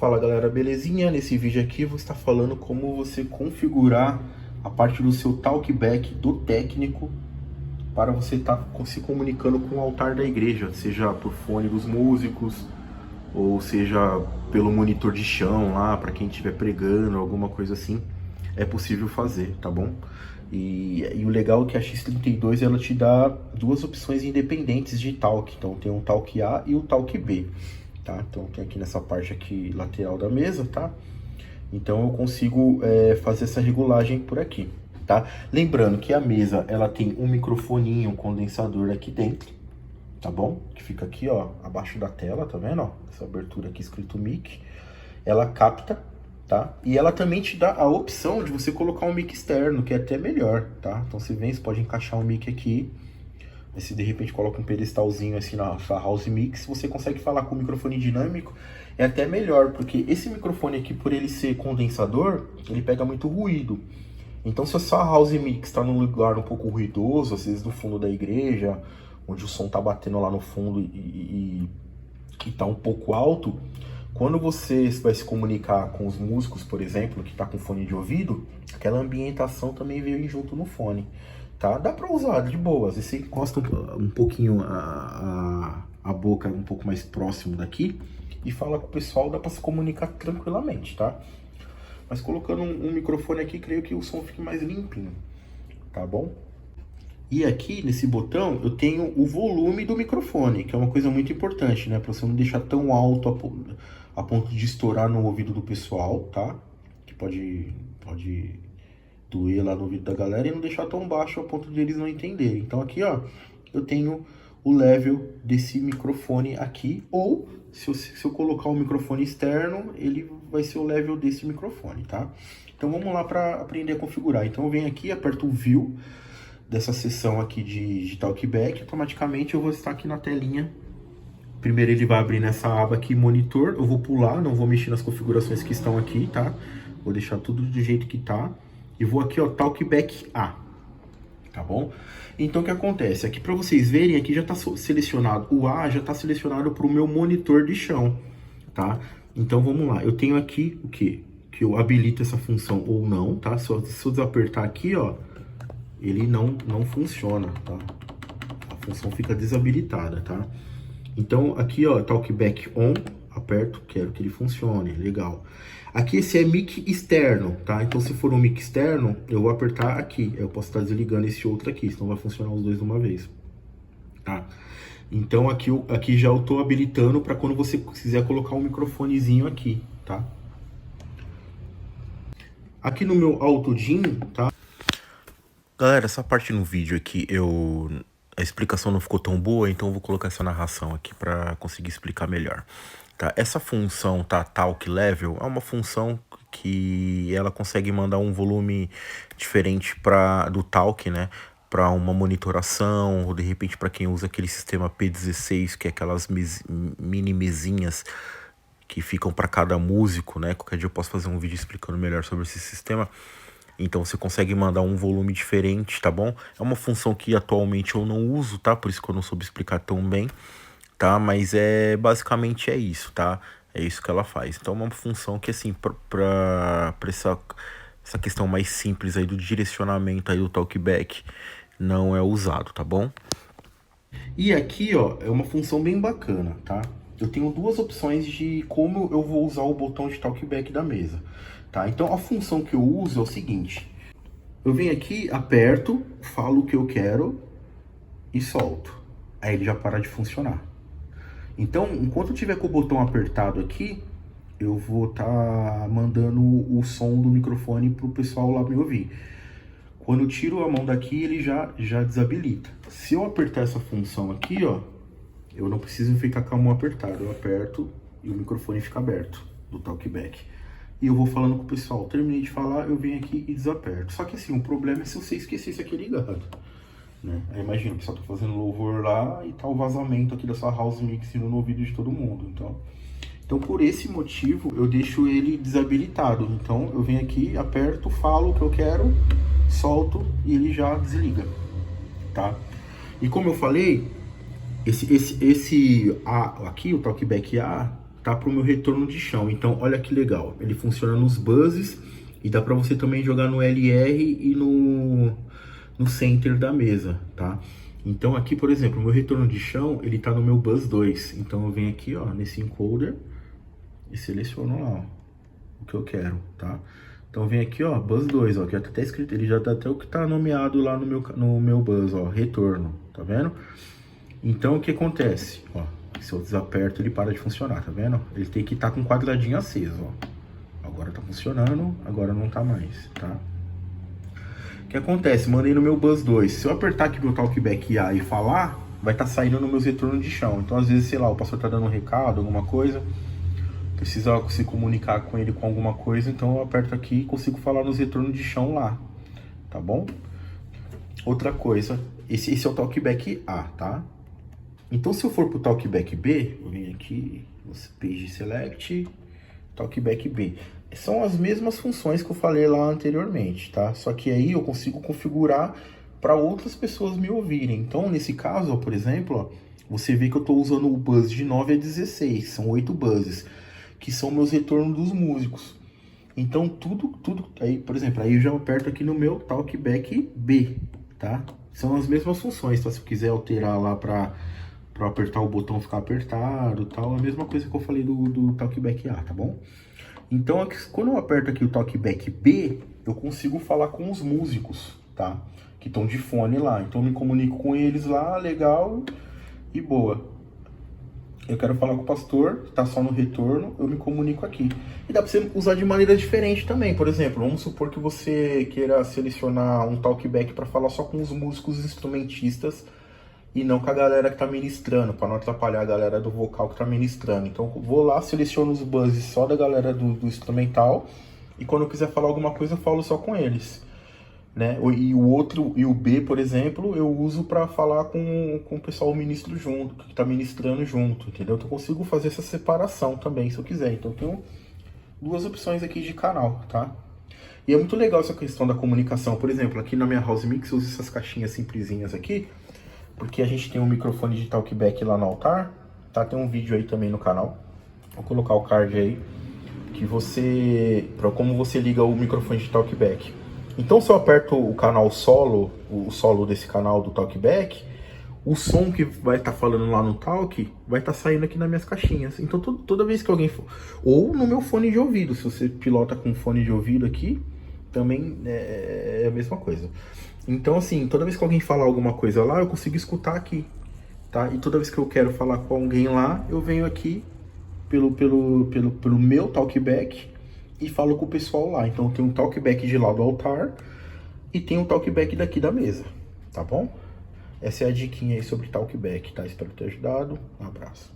Fala galera, belezinha? Nesse vídeo aqui eu vou estar falando como você configurar a parte do seu talkback do técnico para você estar se comunicando com o altar da igreja, seja por fone dos músicos ou seja pelo monitor de chão lá, para quem estiver pregando, alguma coisa assim, é possível fazer, tá bom? E o legal é que a X32 ela te dá duas opções independentes de talk, então tem um talk A e o talk B. Tá? Então tem aqui nessa parte aqui lateral da mesa, tá? Então eu consigo fazer essa regulagem por aqui, tá? Lembrando que a mesa ela tem um microfoninho, um condensador aqui dentro, tá bom? Que fica aqui, ó, abaixo da tela, tá vendo? Ó, essa abertura aqui escrito mic, ela capta, tá? E ela também te dá a opção de você colocar um mic externo, que é até melhor, tá? Então você vem, você pode encaixar um mic aqui. Se de repente coloca um pedestalzinho assim na sua house mix, você consegue falar com o microfone dinâmico, é até melhor, porque esse microfone aqui, por ele ser condensador, ele pega muito ruído. Então se a sua house mix está num lugar um pouco ruidoso, às vezes no fundo da igreja, onde o som tá batendo lá no fundo e tá um pouco alto, quando você vai se comunicar com os músicos, por exemplo, que tá com fone de ouvido, aquela ambientação também veio junto no fone. Tá? Dá pra usar de boa, às vezes você encosta um pouquinho a boca um pouco mais próximo daqui e fala com o pessoal, dá pra se comunicar tranquilamente, tá? Mas colocando um microfone aqui, creio que o som fique mais limpinho, tá bom? E aqui nesse botão eu tenho o volume do microfone, que é uma coisa muito importante, né? Pra você não deixar tão alto a ponto de estourar no ouvido do pessoal, tá? Que pode doer lá no ouvido da galera e não deixar tão baixo a ponto de eles não entenderem. Então aqui, ó, eu tenho o level desse microfone aqui, ou se eu colocar um microfone externo, ele vai ser o level desse microfone, tá? Então vamos lá para aprender a configurar. Então eu venho aqui, aperto o View dessa seção aqui de talkback, automaticamente eu vou estar aqui na telinha. Primeiro ele vai abrir nessa aba aqui, monitor, eu vou pular, não vou mexer nas configurações que estão aqui, tá? Vou deixar tudo do jeito que tá. E vou aqui, ó, talkback A, tá bom? Então o que acontece? Aqui para vocês verem, aqui já está selecionado, o A já está selecionado para o meu monitor de chão, tá? Então vamos lá, eu tenho aqui o quê? Que eu habilito essa função ou não, tá? Se eu desapertar aqui, ó, ele não funciona, tá? A função fica desabilitada, tá? Então aqui, ó, talkback on, aperto, quero que ele funcione, legal. Aqui esse é mic externo, tá? Então se for um mic externo, eu vou apertar aqui. Eu posso estar desligando esse outro aqui, senão vai funcionar os dois de uma vez, tá? Então aqui já eu tô habilitando para quando você quiser colocar um microfonezinho aqui, tá? Aqui no meu AutoDIN, tá? Galera, essa parte no vídeo aqui, a explicação não ficou tão boa, então eu vou colocar essa narração aqui para conseguir explicar melhor. Tá? Essa função, tá, Talk Level, é uma função que ela consegue mandar um volume diferente do Talk, né? Para uma monitoração, ou de repente para quem usa aquele sistema P16, que é aquelas mini mesinhas que ficam para cada músico, né? Qualquer dia eu posso fazer um vídeo explicando melhor sobre esse sistema. Então você consegue mandar um volume diferente, tá bom? É uma função que atualmente eu não uso, tá? Por isso que eu não soube explicar tão bem, tá? Mas basicamente é isso, tá? É isso que ela faz. Então é uma função que, assim, pra essa questão mais simples aí do direcionamento aí do talkback não é usado, tá bom? E aqui, ó, é uma função bem bacana, tá? Eu tenho duas opções de como eu vou usar o botão de talkback da mesa, tá? Então a função que eu uso é o seguinte: eu venho aqui, aperto, falo o que eu quero e solto. Aí ele já para de funcionar. Então, enquanto eu tiver com o botão apertado aqui, eu vou estar mandando o som do microfone para o pessoal lá me ouvir. Quando eu tiro a mão daqui, ele já desabilita. Se eu apertar essa função aqui, ó, eu não preciso ficar com a mão apertada. Eu aperto e o microfone fica aberto do talkback. E eu vou falando com o pessoal. Terminei de falar, eu venho aqui e desaperto. Só que assim, o problema é se você esquecer isso aqui ligado, né? Aí imagina, o pessoal tá fazendo louvor lá e tá o vazamento aqui dessa house mix no ouvido de todo mundo. Então por esse motivo eu deixo ele desabilitado. Então eu venho aqui, aperto, falo o que eu quero, solto e ele já desliga, tá? E como eu falei, esse A aqui, o talkback A, tá pro meu retorno de chão. Então, olha que legal. Ele funciona nos buzzes e dá para você também jogar no LR e no center da mesa, tá? Então aqui, por exemplo, o meu retorno de chão, ele tá no meu buzz 2. Então eu venho aqui, ó, nesse encoder e seleciono lá, ó, o que eu quero, tá? Então vem aqui, ó, buzz 2, ó, que já tá até escrito, ele já tá até o que tá nomeado lá no meu buzz, ó, retorno, tá vendo? Então o que acontece, ó, se eu desaperto ele para de funcionar, tá vendo? Ele tem que estar com um quadradinho aceso, ó. Agora tá funcionando, agora não tá mais, tá? O que acontece? Mandei no meu buzz 2. Se eu apertar aqui meu talkback A e falar, vai estar saindo nos meus retornos de chão. Então, às vezes, sei lá, o pastor tá dando um recado, alguma coisa, precisa se comunicar com ele com alguma coisa, então eu aperto aqui e consigo falar nos retornos de chão lá, tá bom? Outra coisa, esse é o talkback A, tá? Então, se eu for pro talkback B, eu venho aqui no Page Select, talkback B. São as mesmas funções que eu falei lá anteriormente, tá? Só que aí eu consigo configurar para outras pessoas me ouvirem. Então, nesse caso, ó, por exemplo, ó, você vê que eu estou usando o buzz de 9 a 16, são 8 buzzes, que são meus retornos dos músicos. Então, tudo, aí, por exemplo, aí eu já aperto aqui no meu talkback B, tá? São as mesmas funções, tá? Se eu quiser alterar lá para apertar o botão ficar apertado, tal, a mesma coisa que eu falei do talkback A, tá bom? Então, quando eu aperto aqui o talkback B, eu consigo falar com os músicos, tá? Que estão de fone lá. Então, eu me comunico com eles lá, legal e boa. Eu quero falar com o pastor, tá só no retorno, eu me comunico aqui. E dá pra você usar de maneira diferente também. Por exemplo, vamos supor que você queira selecionar um talkback para falar só com os músicos instrumentistas e não com a galera que tá ministrando, para não atrapalhar a galera do vocal que tá ministrando. Então vou lá, seleciono os buzzes só da galera do instrumental, e quando eu quiser falar alguma coisa eu falo só com eles, né? E o outro, e o B, por exemplo, eu uso para falar com o pessoal ministro junto, que tá ministrando junto, entendeu? Então eu consigo fazer essa separação também, se eu quiser. Então eu tenho duas opções aqui de canal, tá? E é muito legal essa questão da comunicação. Por exemplo, aqui na minha House Mix eu uso essas caixinhas simplesinhas aqui, porque a gente tem um microfone de talkback lá no altar, tá? Tem um vídeo aí também no canal. Vou colocar o card aí, que para como você liga o microfone de talkback. Então, se eu aperto o canal solo, o solo desse canal do talkback, o som que vai estar falando lá no talk vai estar saindo aqui nas minhas caixinhas. Então, toda vez que alguém for, ou no meu fone de ouvido, se você pilota com fone de ouvido aqui, também é a mesma coisa. Então, assim, toda vez que alguém falar alguma coisa lá, eu consigo escutar aqui, tá? E toda vez que eu quero falar com alguém lá, eu venho aqui pelo meu talkback e falo com o pessoal lá. Então, tem um talkback de lá do altar e tem um talkback daqui da mesa, tá bom? Essa é a diquinha aí sobre talkback, tá? Espero ter ajudado. Um abraço.